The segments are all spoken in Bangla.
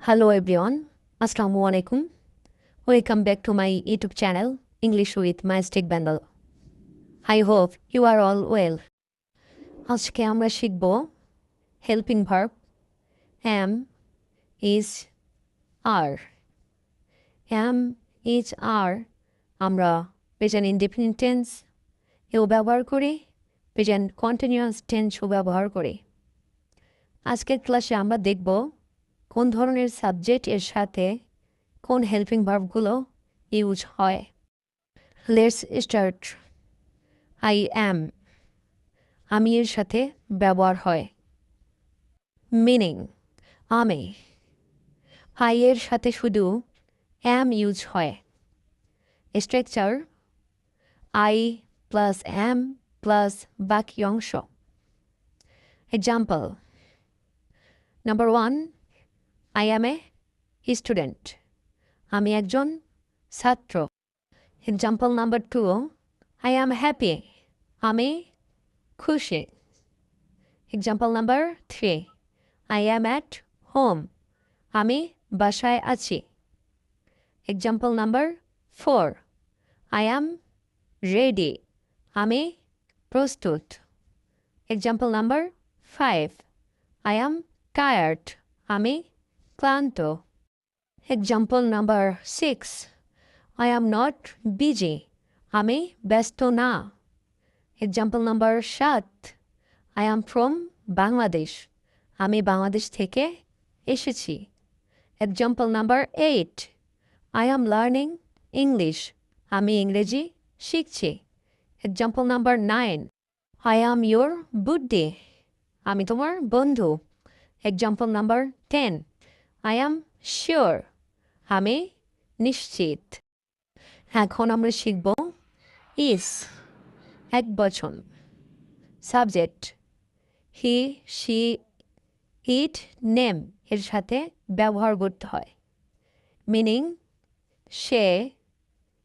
Hello everyone, Assalamu alaikum. Welcome back to my YouTube channel, English with Majestic Bendel. I hope you are all well. আজকে আমরা শিখব helping verb am, is, are. Am, is, are আমরা present indefinite tense এও ব্যবহার করি, present continuous tense ও ব্যবহার করি। আজকের ক্লাসে আমরা দেখব কোন ধরনের সাবজেক্ট এর সাথে কোন হেল্পিং ভার্বগুলো ইউজ হয়। Let's start. আই অ্যাম, আমি এর সাথে ব্যবহার হয়। মিনিং, আমি। আই এর সাথে শুধু অ্যাম ইউজ হয়। Structure, I plus am plus বাকি অংশ। Example, number 1, I am a student. আমি একজন ছাত্র। Example number 2, I am happy. আমি খুশি। Example number 3, I am at home. আমি বাসায় আছি। Example number 4, I am ready. আমি প্রস্তুত। Example number 5, I am tired. আমি ক্লান্ত। Example number 6, I am not busy. আমি ব্যস্ত না। Example number 7, I am from Bangladesh. আমি বাংলাদেশ থেকে এসেছি। Example number 8, I am learning English. আমি ইংরেজি শিখছি। Example number 9, I am your buddy. আমি তোমার বন্ধু। Example number 10, I am sure. আমি নিশ্চিত। এখন আমরা শিখব is, একবচন। Subject, he, she, it, name এর সাথে ব্যবহার করতে হয়। মিনিং, সে,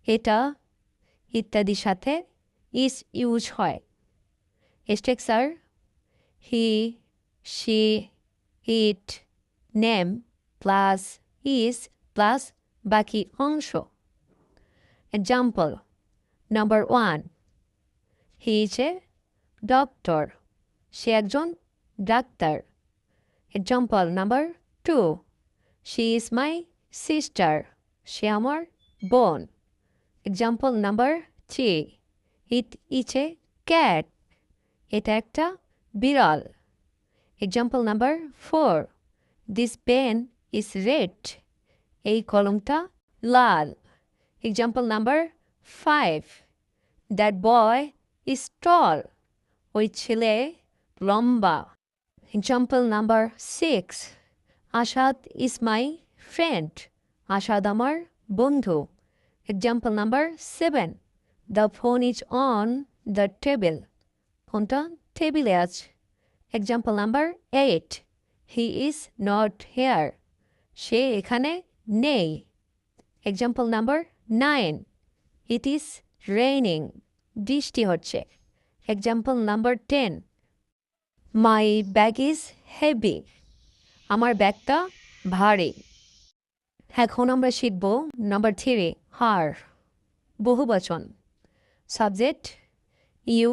এটা ইত্যাদির সাথে ইস ইউজ হয়। Structure, he, she, it, name plus is plus বাকি অংশ। Example number 1, he is a doctor. সে একজন ডাক্তার। Example number 2, she is my sister. সে আমার বোন। Example number 3, it is a cat. এটা একটা বিড়াল। Example number 4, this pen is red. এই কলমটা লাল। Example number 5, that boy is tall. ওই ছেলে লম্বা। Example number 6, Asad is my friend. Asad আমার বন্ধু। Example number 7, the phone is on the table. ফোনটা টেবিলে আছে। Example number 8, he is not here. সে এখানে নেই। Example number 9, it is raining. বৃষ্টি হচ্ছে। Example number 10, my bag is heavy. আমার ব্যাগটা ভারী। এখন আমরা শিখব নাম্বার 3, হার, বহুবচন। সাবজেক্ট, ইউ,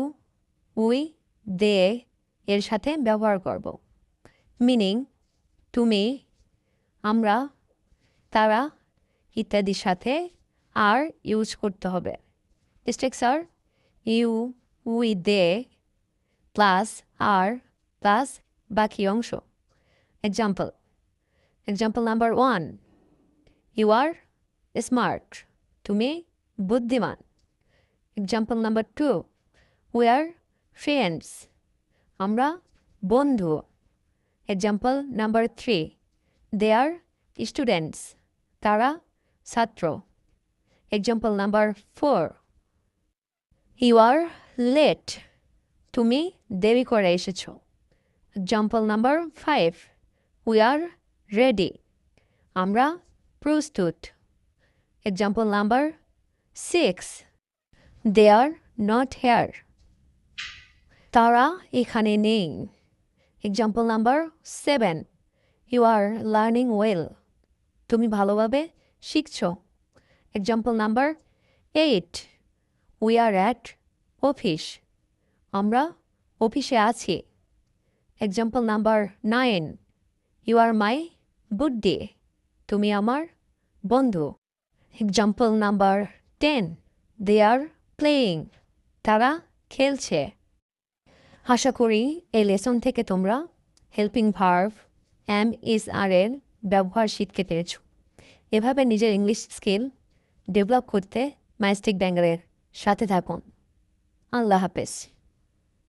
উই, দে এর সাথে ব্যবহার করব। মিনিং, তুমি, আমরা, তারা ইত্যাদির সাথে আর ইউজ করতে হবে। Structure, you, we, they plus আর প্লাস বাকি অংশ। Example number 1, you are smart. তুমি বুদ্ধিমান। Example number 2, we are friends. আমরা বন্ধু। Example number 3, they are students. তারা ছাত্র। Example number 4, you are late. তুমি দেরি করে এসেছ। Example number 5, we are ready. আমরা প্রস্তুত। Example number 6, they are not here. তারা এখানে নেই। Example number 7, you are learning well. তুমি ভালোভাবে শিখছো। Example number 8, we are at office, আমরা অফিসে আছি। Example number 9, you are my buddy, তুমি আমার বন্ধু। Example number 10, they are playing, তারা খেলছে। আশা করি এই লেসন থেকে তোমরা helping verb am is are এর ব্যবহার শিখতে পেরেছ। এভাবে নিজের ইংলিশ স্কিল ডেভেলপ করতে ম্যাজেস্টিক বেঙ্গলের সাথে থাকুন। আল্লাহ হাফেজ।